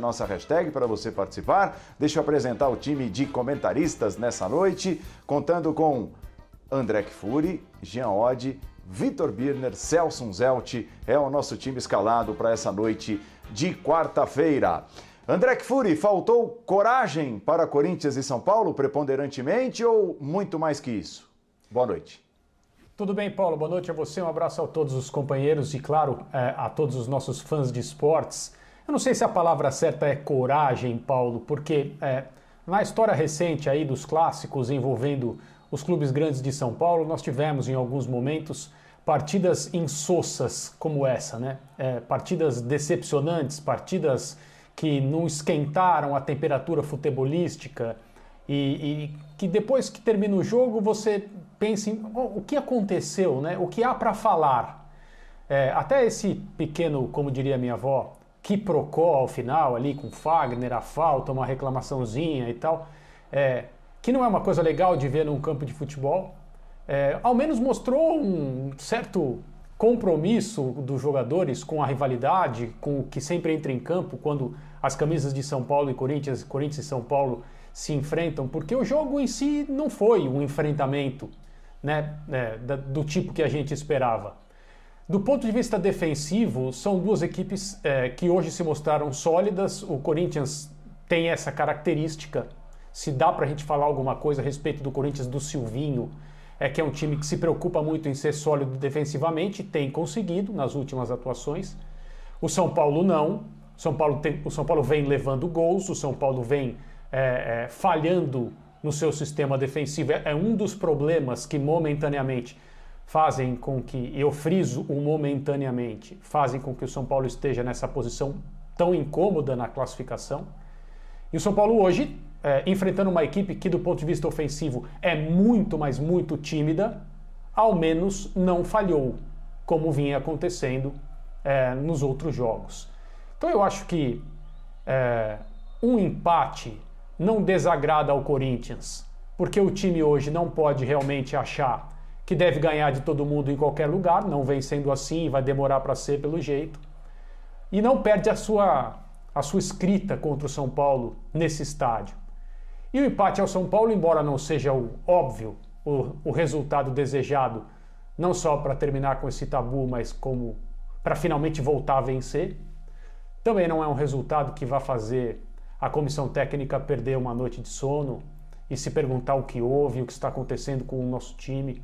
Nossa hashtag para você participar. Deixa eu apresentar o time de comentaristas nessa noite, contando com André Kfouri, Jean Oddi, Vitor Birner, Celso Zelt. É o nosso time escalado para essa noite de quarta-feira. André Kfouri, faltou coragem para Corinthians e São Paulo preponderantemente ou muito mais que isso? Boa noite. Tudo bem, Paulo? Boa noite a você, um abraço a todos os companheiros e, claro, a todos os nossos fãs de esportes. Eu não sei se a palavra certa é coragem, Paulo, porque na história recente aí dos clássicos envolvendo os clubes grandes de São Paulo, nós tivemos em alguns momentos partidas insossas como essa, né? Partidas decepcionantes, partidas que não esquentaram a temperatura futebolística e que depois que termina o jogo você pensa em o que aconteceu, né? O que há para falar. Até esse pequeno, como diria minha avó, quiprocó ao final ali com Fagner, a falta, uma reclamaçãozinha e tal, que não é uma coisa legal de ver num campo de futebol, ao menos mostrou um certo compromisso dos jogadores com a rivalidade, com o que sempre entra em campo quando as camisas de São Paulo e Corinthians e São Paulo se enfrentam, porque o jogo em si não foi um enfrentamento, né, do tipo que a gente esperava. Do ponto de vista defensivo, são duas equipes que hoje se mostraram sólidas. O Corinthians tem essa característica, se dá para a gente falar alguma coisa a respeito do Corinthians do Silvinho, que é um time que se preocupa muito em ser sólido defensivamente, tem conseguido nas últimas atuações. O São Paulo não. O São Paulo vem levando gols, o São Paulo vem falhando no seu sistema defensivo. É um dos problemas que momentaneamente fazem com que, eu friso o momentaneamente, fazem com que o São Paulo esteja nessa posição tão incômoda na classificação. E o São Paulo hoje, enfrentando uma equipe que do ponto de vista ofensivo é muito, mas muito tímida, ao menos não falhou, como vinha acontecendo nos outros jogos. Então eu acho que um empate não desagrada ao Corinthians, porque o time hoje não pode realmente achar que deve ganhar de todo mundo em qualquer lugar, não vem sendo assim e vai demorar para ser pelo jeito, e não perde a sua escrita contra o São Paulo nesse estádio. E o empate ao São Paulo, embora não seja o óbvio, o resultado desejado, não só para terminar com esse tabu, mas como para finalmente voltar a vencer, também não é um resultado que vá fazer a comissão técnica perder uma noite de sono e se perguntar o que houve, o que está acontecendo com o nosso time.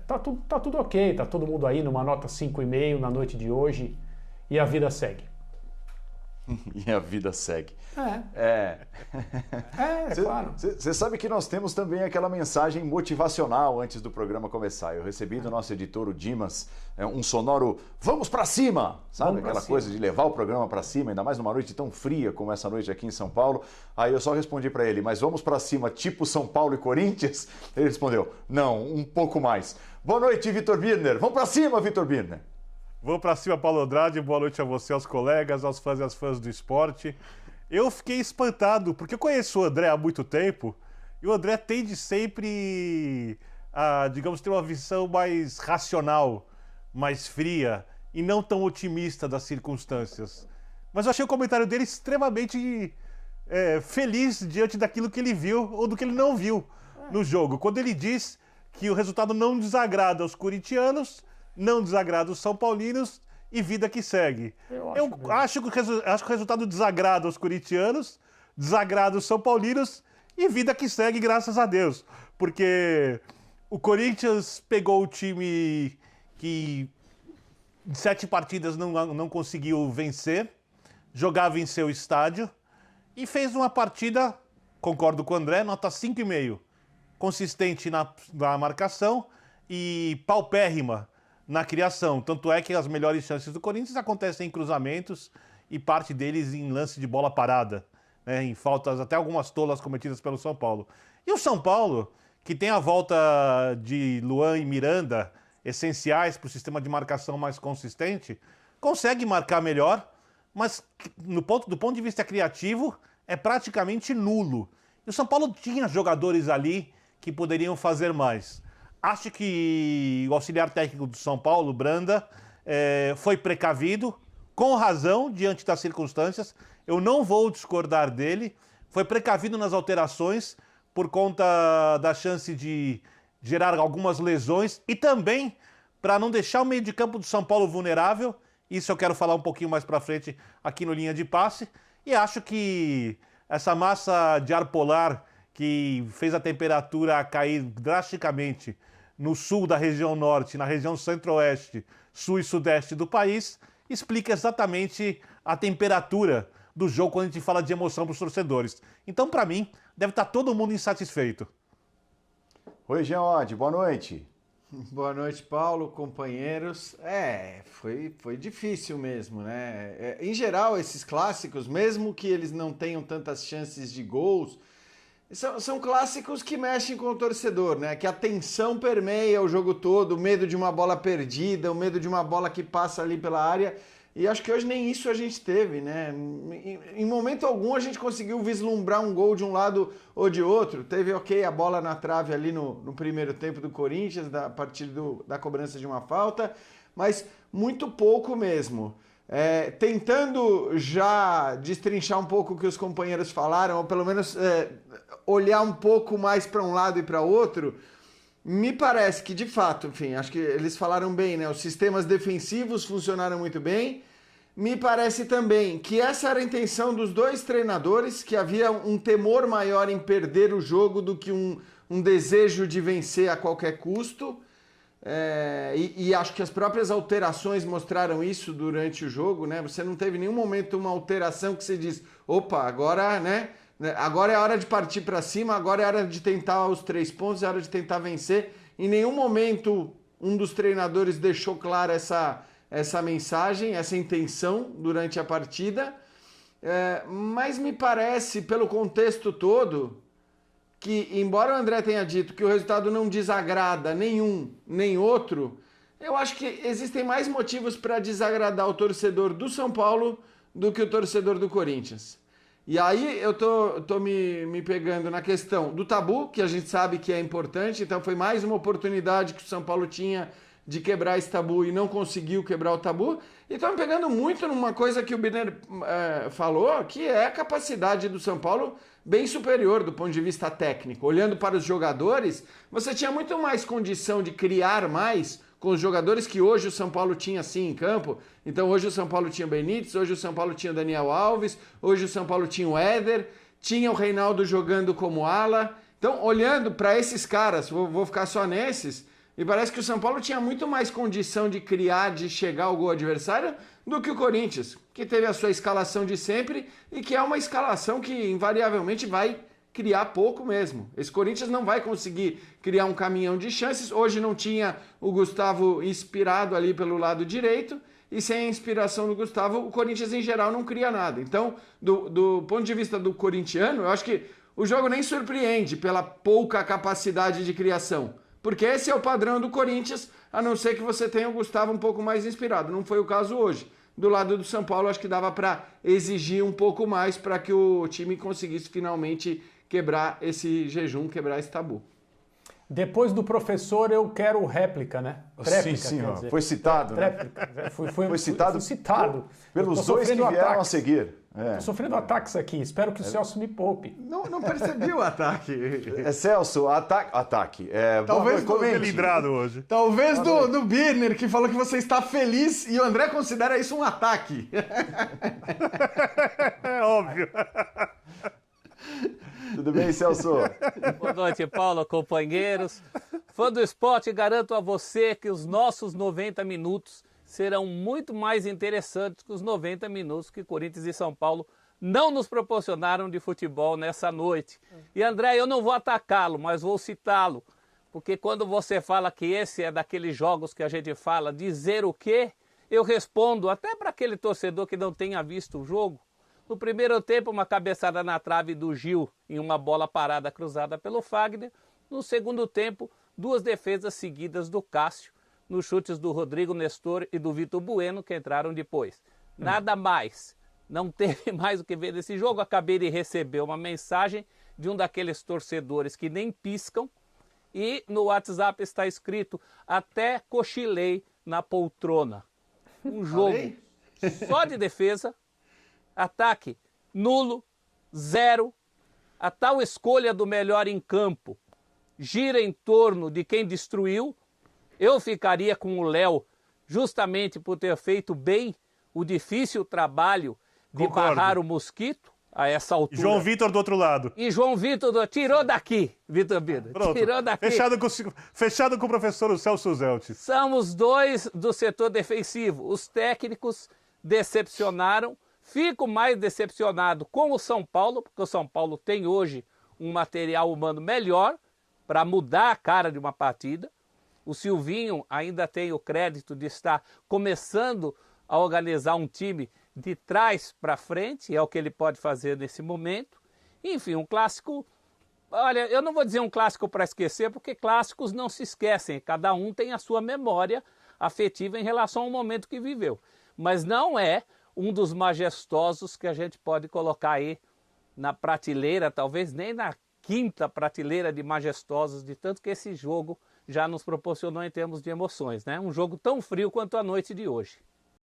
Tá tudo ok, tá todo mundo aí numa nota 5,5 na noite de hoje e a vida segue. E a vida segue. Claro. Você sabe que nós temos também aquela mensagem motivacional antes do programa começar. Eu recebi do nosso editor, o Dimas, um sonoro "vamos pra cima", sabe? Aquela coisa de levar o programa pra cima, ainda mais numa noite tão fria como essa noite aqui em São Paulo. Aí eu só respondi pra ele: "Mas vamos pra cima tipo São Paulo e Corinthians?" Ele respondeu: "Não, um pouco mais." Boa noite, Vitor Birner. Vamos pra cima, Vitor Birner. Vamos pra cima, Paulo Andrade. Boa noite a você, aos colegas, aos fãs e às fãs do esporte. Eu fiquei espantado, porque eu conheço o André há muito tempo, e o André tende sempre a, digamos, ter uma visão mais racional, mais fria, e não tão otimista das circunstâncias. Mas eu achei o comentário dele extremamente feliz diante daquilo que ele viu ou do que ele não viu no jogo. Quando ele diz que o resultado não desagrada aos corintianos, não desagrada os são paulinos e vida que segue. Eu acho que o resultado desagrada os corintianos, desagrada os são paulinos e vida que segue, graças a Deus. Porque o Corinthians pegou o time que em 7 partidas não conseguiu vencer, jogava em seu estádio e fez uma partida, concordo com o André, nota 5,5. Consistente na marcação e paupérrima na criação. Tanto é que as melhores chances do Corinthians acontecem em cruzamentos e parte deles em lance de bola parada, né, em faltas, até algumas tolas cometidas pelo São Paulo. E o São Paulo, que tem a volta de Luan e Miranda, essenciais para o sistema de marcação mais consistente, consegue marcar melhor, mas do ponto de vista criativo é praticamente nulo. E o São Paulo tinha jogadores ali que poderiam fazer mais. Acho que o auxiliar técnico do São Paulo, Branda, foi precavido, com razão, diante das circunstâncias. Eu não vou discordar dele. Foi precavido nas alterações por conta da chance de gerar algumas lesões e também para não deixar o meio de campo do São Paulo vulnerável. Isso eu quero falar um pouquinho mais para frente aqui no Linha de Passe. E acho que essa massa de ar polar que fez a temperatura cair drasticamente no sul da região norte, na região centro-oeste, sul e sudeste do país, explica exatamente a temperatura do jogo quando a gente fala de emoção para os torcedores. Então, para mim, deve estar todo mundo insatisfeito. Oi, Jean Oddi, boa noite. Boa noite, Paulo, companheiros. Foi difícil mesmo, né? Em geral, esses clássicos, mesmo que eles não tenham tantas chances de gols, são clássicos que mexem com o torcedor, né? Que a tensão permeia o jogo todo, o medo de uma bola perdida, o medo de uma bola que passa ali pela área. E acho que hoje nem isso a gente teve, né? Em momento algum a gente conseguiu vislumbrar um gol de um lado ou de outro. Teve, a bola na trave ali no primeiro tempo do Corinthians, a partir da cobrança de uma falta, mas muito pouco mesmo. Tentando já destrinchar um pouco o que os companheiros falaram, ou pelo menos olhar um pouco mais para um lado e para outro, me parece que, de fato, enfim, acho que eles falaram bem, né? Os sistemas defensivos funcionaram muito bem. Me parece também que essa era a intenção dos dois treinadores, que havia um temor maior em perder o jogo do que um desejo de vencer a qualquer custo. E acho que as próprias alterações mostraram isso durante o jogo, né? Você não teve em nenhum momento uma alteração que você diz, opa, agora, né? Agora é hora de partir para cima, agora é hora de tentar os 3 pontos, é hora de tentar vencer. Em nenhum momento um dos treinadores deixou clara essa mensagem, essa intenção durante a partida. Mas me parece, pelo contexto todo, que embora o André tenha dito que o resultado não desagrada nenhum nem outro, eu acho que existem mais motivos para desagradar o torcedor do São Paulo do que o torcedor do Corinthians. E aí eu tô me pegando na questão do tabu, que a gente sabe que é importante, então foi mais uma oportunidade que o São Paulo tinha de quebrar esse tabu e não conseguiu quebrar o tabu. E tô me pegando muito numa coisa que o Birner falou, que é a capacidade do São Paulo bem superior do ponto de vista técnico. Olhando para os jogadores, você tinha muito mais condição de criar mais com os jogadores que hoje o São Paulo tinha sim em campo. Então hoje o São Paulo tinha o Benítez, hoje o São Paulo tinha o Daniel Alves, hoje o São Paulo tinha o Éder, tinha o Reinaldo jogando como ala. Então, olhando para esses caras, vou ficar só nesses, e parece que o São Paulo tinha muito mais condição de criar, de chegar ao gol adversário do que o Corinthians, que teve a sua escalação de sempre e que é uma escalação que invariavelmente vai criar pouco mesmo. Esse Corinthians não vai conseguir criar um caminhão de chances. Hoje não tinha o Gustavo inspirado ali pelo lado direito, e sem a inspiração do Gustavo, o Corinthians em geral não cria nada. Então, do ponto de vista do corintiano, eu acho que o jogo nem surpreende pela pouca capacidade de criação, porque esse é o padrão do Corinthians, a não ser que você tenha o Gustavo um pouco mais inspirado. Não foi o caso hoje. Do lado do São Paulo, acho que dava para exigir um pouco mais para que o time conseguisse finalmente quebrar esse jejum, quebrar esse tabu. Depois do professor, eu quero réplica, né? Tréplica, sim, senhor. Foi citado, né? Foi citado, pelos dois que vieram a seguir. Estou sofrendo ataques aqui, espero que o Celso me poupe. Não percebi o ataque. Celso, ataque. Talvez do lidrado hoje. Talvez do Birner, que falou que você está feliz, e o André considera isso um ataque. É óbvio. Tudo bem, Celso? Boa noite, Paulo, companheiros. Fã do esporte, garanto a você que os nossos 90 minutos serão muito mais interessantes que os 90 minutos que Corinthians e São Paulo não nos proporcionaram de futebol nessa noite. E André, eu não vou atacá-lo, mas vou citá-lo, porque quando você fala que esse é daqueles jogos que a gente fala, dizer o quê? Eu respondo até para aquele torcedor que não tenha visto o jogo. No primeiro tempo, uma cabeçada na trave do Gil em uma bola parada cruzada pelo Fagner. No segundo tempo, 2 defesas seguidas do Cássio, nos chutes do Rodrigo Nestor e do Vitor Bueno, que entraram depois. Nada mais. Não teve mais o que ver desse jogo. Acabei de receber uma mensagem de um daqueles torcedores que nem piscam. E no WhatsApp está escrito, até cochilei na poltrona. Um jogo só de defesa, ataque nulo, zero. A tal escolha do melhor em campo gira em torno de quem destruiu. Eu ficaria com o Léo justamente por ter feito bem o difícil trabalho de Concordo. barrar o mosquito a essa altura. João Vitor do outro lado. E João Vitor tirou daqui, Vitor Birner. Pronto. Tirou daqui. Fechado com o professor Celso Zelt. São os dois do setor defensivo. Os técnicos decepcionaram. Fico mais decepcionado com o São Paulo, porque o São Paulo tem hoje um material humano melhor para mudar a cara de uma partida. O Silvinho ainda tem o crédito de estar começando a organizar um time de trás para frente, é o que ele pode fazer nesse momento. Enfim, um clássico... Olha, eu não vou dizer um clássico para esquecer, porque clássicos não se esquecem. Cada um tem a sua memória afetiva em relação ao momento que viveu. Mas não é um dos majestosos que a gente pode colocar aí na prateleira, talvez nem na quinta prateleira de majestosos, de tanto que esse jogo já nos proporcionou em termos de emoções, né? Um jogo tão frio quanto a noite de hoje.